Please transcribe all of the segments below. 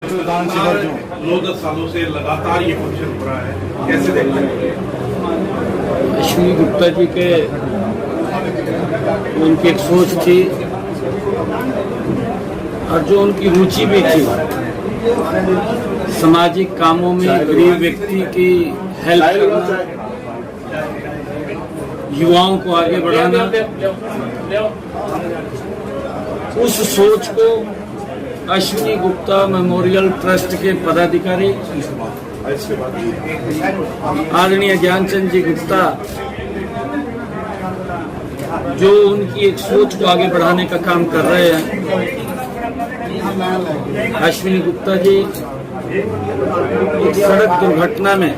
रक्तदान शिविर जो 9-10 सालों से लगातार ये फंक्शन हो रहा है, कैसे देखते हैं? अश्विनी गुप्ता जी के उनकी एक सोच थी और जो उनकी रुचि भी थी सामाजिक कामों में, गरीब व्यक्ति की हेल्प करना, युवाओं को आगे बढ़ाना, उस सोच को अश्विनी गुप्ता मेमोरियल ट्रस्ट के पदाधिकारी आदरणीय ज्ञानचंद जी गुप्ता जो उनकी एक सोच को आगे बढ़ाने का काम कर रहे हैं। अश्विनी गुप्ता जी एक सड़क दुर्घटना में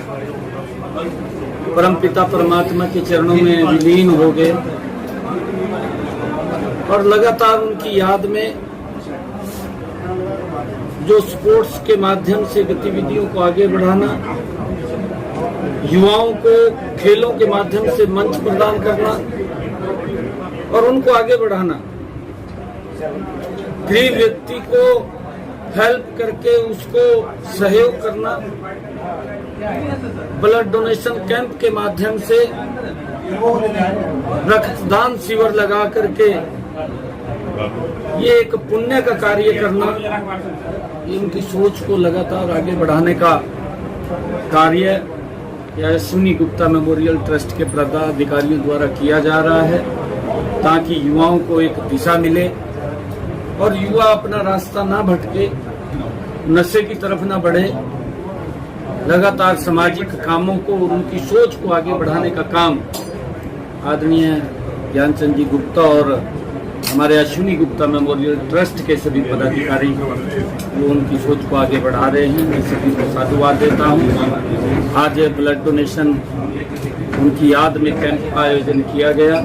परमपिता परमात्मा के चरणों में विलीन हो गए और लगातार उनकी याद में जो स्पोर्ट्स के माध्यम से गतिविधियों को आगे बढ़ाना, युवाओं को खेलों के माध्यम से मंच प्रदान करना और उनको आगे बढ़ाना, गरीब व्यक्ति को हेल्प करके उसको सहयोग करना, ब्लड डोनेशन कैंप के माध्यम से रक्तदान शिविर लगा करके ये एक पुण्य का कार्य करना, ये उनकी सोच को लगातार आगे बढ़ाने का कार्य अश्विनी गुप्ता मेमोरियल ट्रस्ट के पदाधिकारियों द्वारा किया जा रहा है ताकि युवाओं को एक दिशा मिले और युवा अपना रास्ता ना भटके, नशे की तरफ ना बढ़े, लगातार सामाजिक कामों को और उनकी सोच को आगे बढ़ाने का काम आदरणीय ज्ञानचंद जी गुप्ता और हमारे अश्विनी गुप्ता मेमोरियल ट्रस्ट के सभी पदाधिकारी वो उनकी सोच को आगे बढ़ा रहे हैं। मैं सभी को साधुवाद देता हूँ। आज ब्लड डोनेशन उनकी याद में कैंप का आयोजन किया गया।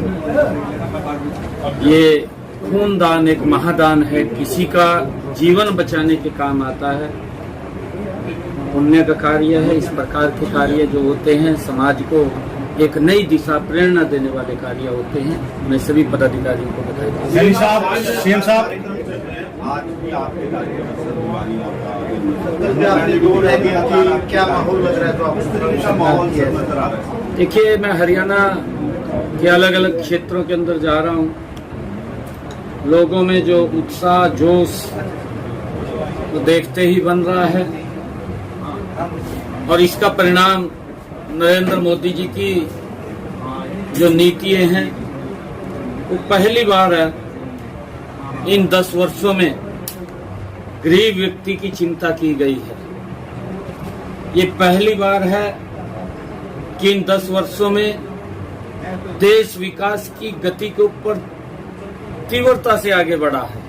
ये खूनदान एक महादान है, किसी का जीवन बचाने के काम आता है, पुण्य का कार्य है। इस प्रकार के कार्य जो होते हैं समाज को एक नई दिशा प्रेरणा देने वाले कार्य होते हैं। मैं सभी पदाधिकारियों को बधाई देता हूं। सीएम साहब क्या माहौल लग रहा है, तो देखिए, मैं हरियाणा के अलग अलग क्षेत्रों के अंदर जा रहा हूं। लोगों में जो उत्साह जोश वो देखते ही बन रहा है और इसका परिणाम नरेंद्र मोदी जी की जो नीतियां हैं वो पहली बार है इन 10 वर्षों में गरीब व्यक्ति की चिंता की गई है। ये पहली बार है कि इन 10 वर्षों में देश विकास की गति के ऊपर तीव्रता से आगे बढ़ा है।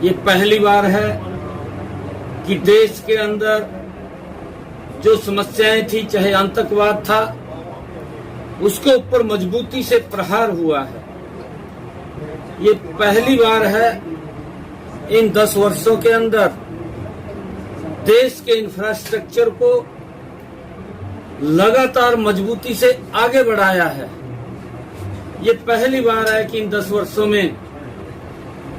ये पहली बार है कि देश के अंदर जो समस्याएं थी, चाहे आतंकवाद था, उसके ऊपर मजबूती से प्रहार हुआ है। ये पहली बार है इन 10 वर्षों के अंदर देश के इंफ्रास्ट्रक्चर को लगातार मजबूती से आगे बढ़ाया है। ये पहली बार है कि इन 10 वर्षों में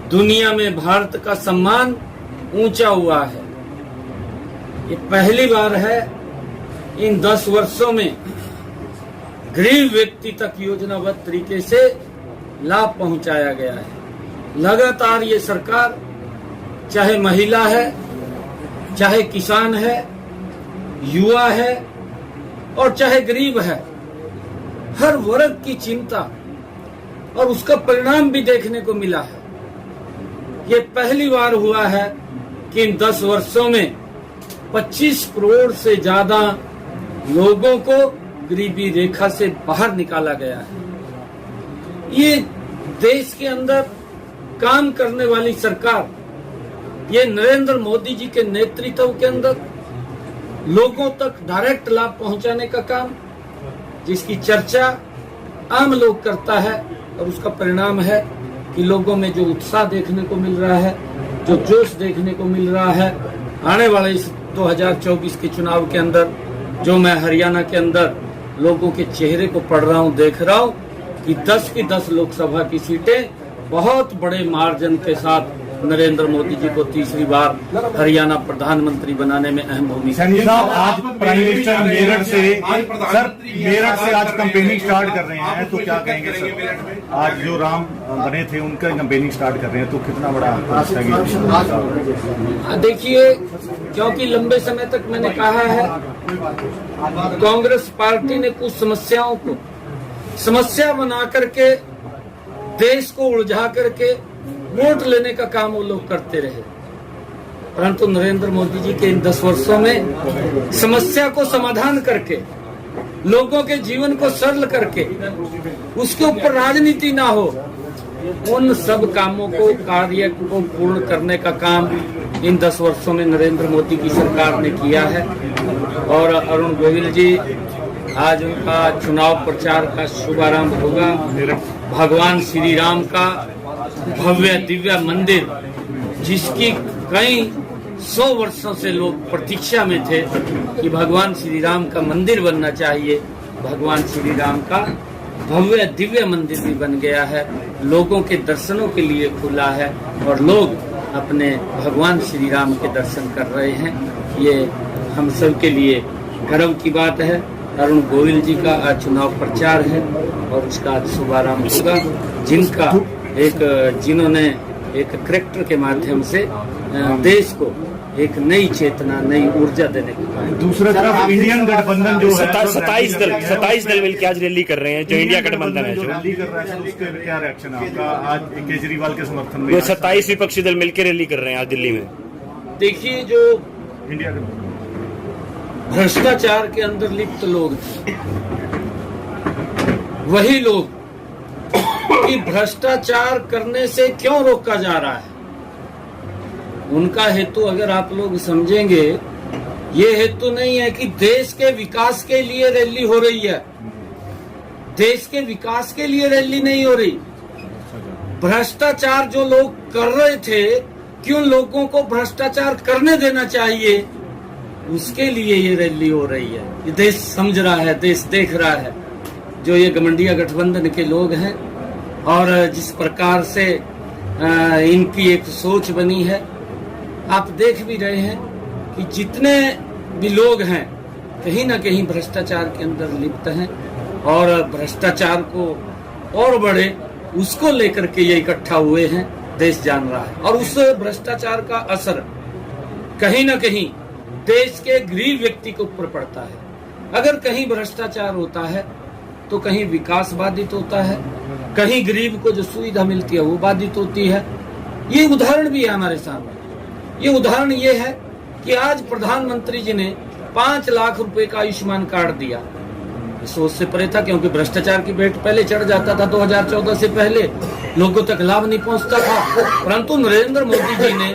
दुनिया में भारत का सम्मान ऊंचा हुआ है। ये पहली बार है इन 10 वर्षों में गरीब व्यक्ति तक योजनाबद्ध तरीके से लाभ पहुंचाया गया है। लगातार ये सरकार, चाहे महिला है, चाहे किसान है, युवा है और चाहे गरीब है, हर वर्ग की चिंता और उसका परिणाम भी देखने को मिला है। ये पहली बार हुआ है कि इन 10 वर्षों में 25 करोड़ से ज्यादा लोगों को गरीबी रेखा से बाहर निकाला गया है। ये देश के अंदर काम करने वाली सरकार, ये नरेंद्र मोदी जी के नेतृत्व के अंदर लोगों तक डायरेक्ट लाभ पहुंचाने का काम, जिसकी चर्चा आम लोग करता है और उसका परिणाम है कि लोगों में जो उत्साह देखने को मिल रहा है, जो जोश देखने को मिल रहा है। आने वाले इस 2024 के चुनाव के अंदर जो मैं हरियाणा के अंदर लोगों के चेहरे को पढ़ रहा हूं, देख रहा हूं कि 10 की 10 लोकसभा की सीटें बहुत बड़े मार्जिन के साथ नरेंद्र मोदी जी को तीसरी बार हरियाणा प्रधानमंत्री बनाने में अहम भूमिका। सैनी साहब, आज प्राइम मिनिस्टर मेरठ से आज कैंपेनिंग स्टार्ट कर रहे हैं, तो क्या कहेंगे सर? आज जो राम बने थे उनका कैंपेनिंग स्टार्ट कर रहे हैं, तो कितना बड़ा देखिए, क्योंकि लंबे समय तक मैंने कहा है, कांग्रेस पार्टी ने कुछ समस्याओं को समस्या बना करके देश को उलझा करके वोट लेने का काम वो लोग करते रहे, परंतु नरेंद्र मोदी जी के इन 10 वर्षों में समस्या को समाधान करके, लोगों के जीवन को सरल करके, उसके ऊपर राजनीति ना हो, उन सब कामों को, कार्य को पूर्ण करने का काम इन 10 वर्षों में नरेंद्र मोदी की सरकार ने किया है। और अरुण गोविल जी, आज उनका चुनाव प्रचार का शुभारंभ होगा। भगवान श्री राम का भव्य दिव्य मंदिर, जिसकी कई 100 वर्षों से लोग प्रतीक्षा में थे कि भगवान श्री राम का मंदिर बनना चाहिए, भगवान श्री राम का भव्य दिव्य मंदिर भी बन गया है, लोगों के दर्शनों के लिए खुला है और लोग अपने भगवान श्री राम के दर्शन कर रहे हैं। ये हम सब के लिए गर्व की बात है। अरुण गोविल जी का आज चुनाव प्रचार है और उसका आज शुभारंभ होगा, जिन्होंने एक करैक्टर के माध्यम से देश को एक नई चेतना, नई ऊर्जा देने की काम। दूसरी तरफ इंडियन गठबंधन जो है 27 दल मिलकर आज रैली कर रहे हैं, जो इंडिया गठबंधन है, जो रैली कर रहा है, उसके क्या रिएक्शन है आपका? आज केजरीवाल के समर्थन में 27 विपक्षी दल मिलकर रैली कर रहे हैं आज दिल्ली में। देखिए, जो इंडिया भ्रष्टाचार के अंदर लिप्त लोग थे, वही लोग कि भ्रष्टाचार करने से क्यों रोका जा रहा है, उनका हेतु अगर आप लोग समझेंगे, ये हेतु नहीं है कि देश के विकास के लिए रैली हो रही है, देश के विकास के लिए रैली नहीं हो रही। भ्रष्टाचार जो लोग कर रहे थे, क्यों लोगों को भ्रष्टाचार करने देना चाहिए, उसके लिए ये रैली हो रही है। ये देश समझ रहा है, देश देख रहा है, जो ये गठबंधन गठबंधन के लोग हैं और जिस प्रकार से इनकी एक सोच बनी है, आप देख भी रहे हैं कि जितने भी लोग हैं कहीं ना कहीं भ्रष्टाचार के अंदर लिप्त हैं और भ्रष्टाचार को और बढ़े उसको लेकर के ये इकट्ठा हुए हैं, देश जान रहा है। और उस भ्रष्टाचार का असर कहीं ना कहीं देश के गरीब व्यक्ति के ऊपर पड़ता है। अगर कहीं भ्रष्टाचार होता है तो कहीं विकास बाधित होता है, कहीं गरीब को जो सुविधा मिलती है वो बाधित होती है। ये उदाहरण भी है हमारे सामने। ये उदाहरण ये है कि आज प्रधानमंत्री जी ने 5 लाख रुपए का आयुष्मान कार्ड दिया। सोच से परे था, क्योंकि भ्रष्टाचार की भेंट पहले चढ़ जाता था। 2014 से पहले लोगों तक लाभ नहीं पहुंचता था, परंतु नरेंद्र मोदी जी ने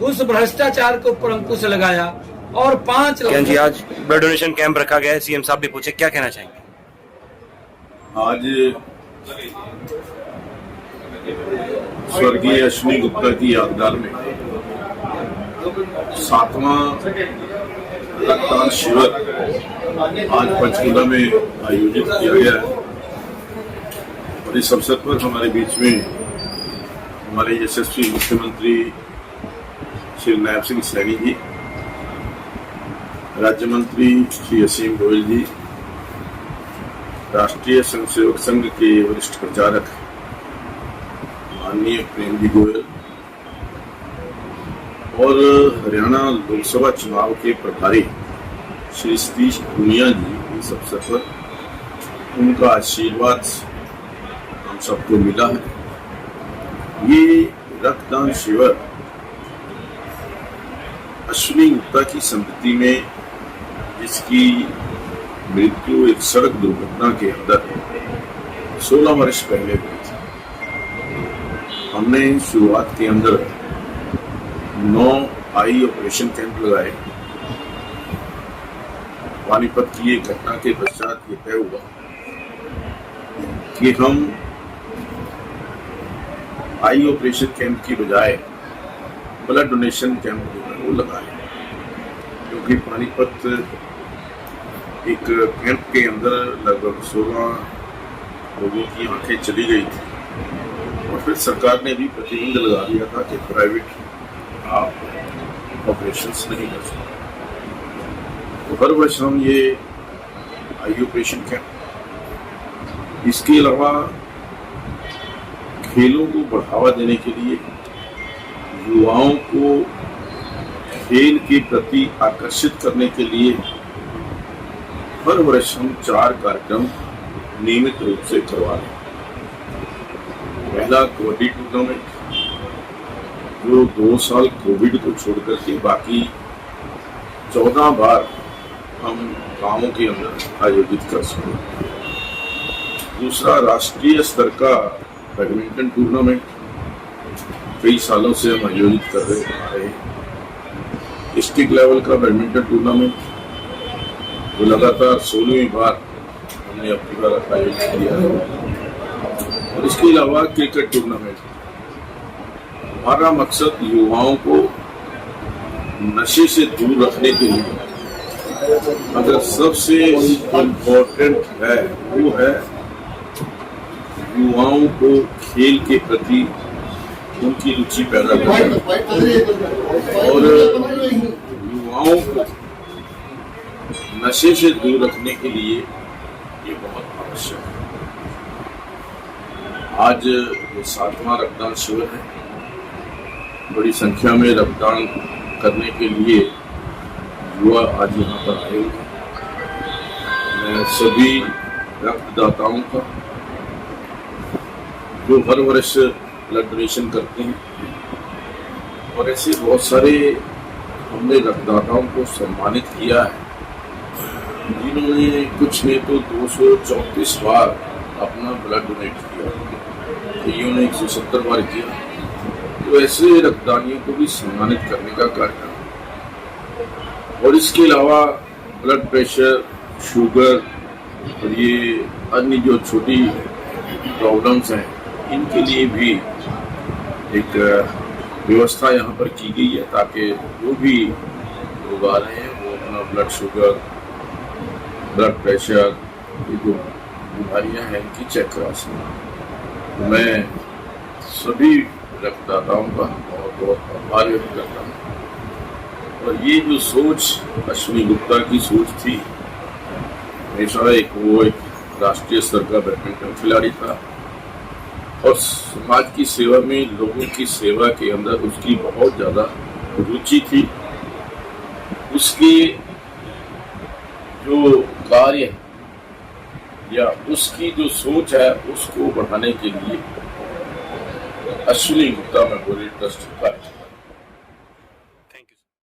उस भ्रष्टाचार के ऊपर अंकुश लगाया और 5 लाख जी आज ब्लड डोनेशन कैंप रखा गया है। सीएम साहब भी पूछे, क्या कहना चाहेंगे? आज स्वर्गीय अश्विनी गुप्ता की यादगार में 7वां रक्तदान शिविर आज पंचकूला में आयोजित किया गया है और इस अवसर पर हमारे बीच में हमारे यशस्वी मुख्यमंत्री श्री नायब सिंह सैनी जी, राज्य मंत्री श्री असीम गोयल जी, राष्ट्रीय स्वयंसेवक संघ के वरिष्ठ प्रचारक माननीय प्रेम जी गोयल और हरियाणा लोकसभा चुनाव के प्रभारी श्री सतीश पूनिया जी, इस अवसर पर उनका आशीर्वाद हम सबको मिला है। ये रक्तदान शिविर अश्विनी गुप्ता की स्मृति में, जिसकी मृत्यु एक सड़क दुर्घटना के अंदर 16 वर्ष पहले हुई थी, हमने शुरुआत के अंदर 9 आई ऑपरेशन कैंप लगाए। पानीपत की एक घटना के पश्चात ये तय हुआ कि हम आई ऑपरेशन कैंप की बजाय ब्लड डोनेशन कैंप जो है वो लगाए, क्योंकि पानीपत एक कैंप के अंदर लगभग 16 लोगों की आंखें चली गई थी और फिर सरकार ने भी प्रतिबंध लगा दिया था कि प्राइवेट आप ऑपरेशंस नहीं कर सकते। तो हर वर्ष हम ये आई ऑपरेशन कैंप, इसके अलावा खेलों को बढ़ावा देने के लिए युवाओं को खेल के प्रति आकर्षित करने के लिए हर वर्ष हम 4 कार्यक्रम नियमित रूप से करवा रहे हैं। पहला कबड्डी टूर्नामेंट, जो 2 साल कोविड को छोड़कर के बाकी 14 बार हम गांवों के अंदर आयोजित कर सके। दूसरा राष्ट्रीय स्तर का बैडमिंटन टूर्नामेंट, कई सालों से हम आयोजित कर रहे हैं। डिस्ट्रिक्ट लेवल का बैडमिंटन टूर्नामेंट, जो लगातार 16वीं बार हमने अपनी बार आयोजित किया है। और इसके अलावा क्रिकेट टूर्नामेंट। हमारा मकसद युवाओं को नशे से दूर रखने के लिए अगर सबसे इम्पोर्टेंट है वो है युवाओं को खेल के प्रति उनकी रुचि पैदा करना और युवाओं को नशे से दूर रखने के लिए ये बहुत आवश्यक है। आज ये 7वां रक्तदान शिविर है। बड़ी संख्या में रक्तदान करने के लिए युवा आज यहाँ पर आए हुए हैं। मैं सभी रक्तदाताओं का, जो हर वर्ष ब्लड डोनेशन करते हैं, और ऐसे बहुत सारे हमने रक्तदाताओं को सम्मानित किया है जिन्होंने कुछ ने तो 234 बार अपना ब्लड डोनेट किया, कईयों ने 170 बार किया। तो ऐसे रक्तदानियों को भी सम्मानित करने का कार्यक्रम। और इसके अलावा ब्लड प्रेशर, शुगर और ये अन्य जो छोटी प्रॉब्लम्स हैं, इनके लिए भी एक व्यवस्था यहाँ पर की गई है ताकि जो भी लोग आ रहे हैं वो अपना ब्लड शुगर, ब्लड प्रेशर, ये जो बीमारियाँ हैं इनकी चेक करा सकें। तो मैं सभी रक्तदाताओं का बहुत बहुत आभार व्यक्त करता हूँ। और ये जो सोच अश्विनी गुप्ता की सोच थी, हमेशा वो एक राष्ट्रीय स्तर का बैडमिंटन खिलाड़ी था और समाज की सेवा में, लोगों की सेवा के अंदर उसकी बहुत ज़्यादा रुचि थी। उसके जो कार्य या उसकी जो सोच है उसको बढ़ाने के लिए अश्विनी गुप्ता मेमोरियल ट्रस्ट का